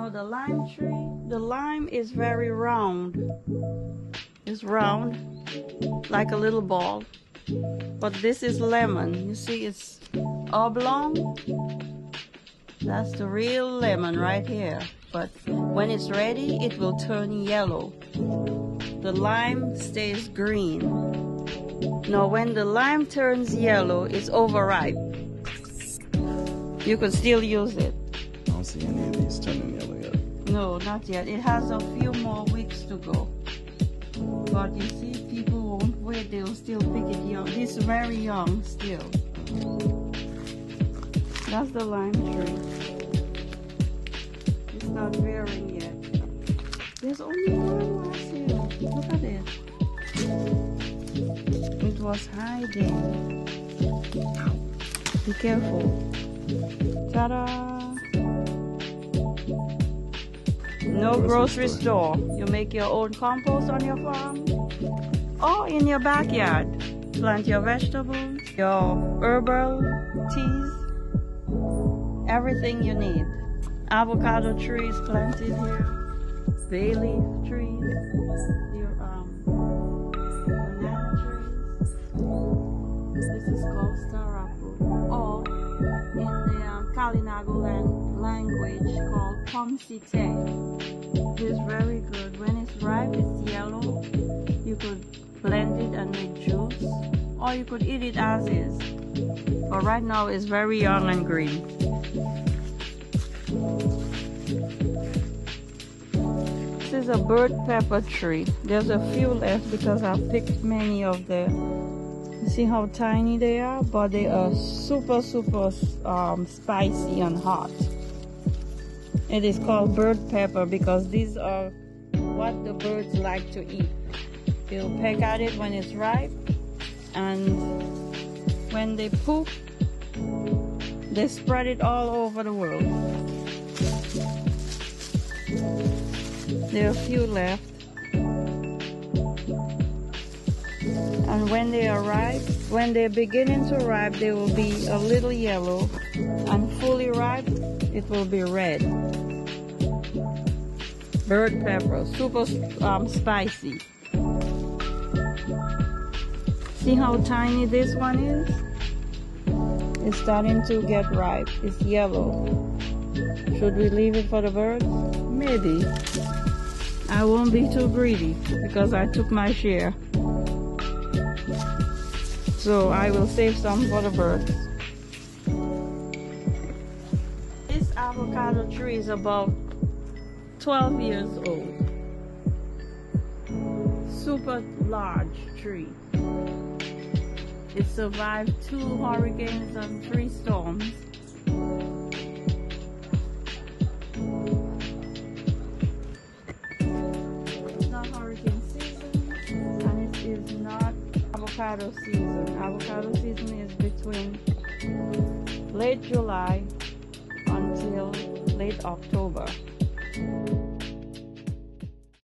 Now the lime tree, the lime is very round. It's round, like a little ball. But this is lemon. You see it's oblong. That's the real lemon right here. But when it's ready, it will turn yellow. The lime stays green. Now when the lime turns yellow, it's overripe. You could still use it. I don't see any of these turning yellow yet. No, not yet. It has a few more weeks to go. But you see, people won't wait. They'll still pick it young. This is very young still. That's the lime tree. It's not bearing yet. There's only one last here. Look at it. It was hiding. Be careful. Ta-da! No grocery store. You make your own compost on your farm or in your backyard. Plant your vegetables, your herbal teas, everything you need. Avocado trees planted here, bay leaf trees, your banana trees. This is called star apple, or in the Kalinago language called pomsite. It's very good. When it's ripe, it's yellow. You could blend it and make juice, or you could eat it as is. But right now, it's very young and green. This is a bird pepper tree. There's a few left because I picked many of them. You see how tiny they are? But they are super spicy and hot. It is called bird pepper because these are what the birds like to eat. They'll peck at it when it's ripe, and when they poop, they spread it all over the world. There are a few left. And when they are ripe, when they're beginning to ripe, they will be a little yellow, and fully ripe, it will be red. Bird pepper, super spicy. See how tiny this one is? It's starting to get ripe. It's yellow. Should we leave it for the birds? Maybe. I won't be too greedy because I took my share. So I will save some for the birds. This avocado tree is about 12 years old. Super large tree. It survived 2 hurricanes and 3 storms. It's not hurricane season, and it is not avocado season. Avocado season is between late July until late October.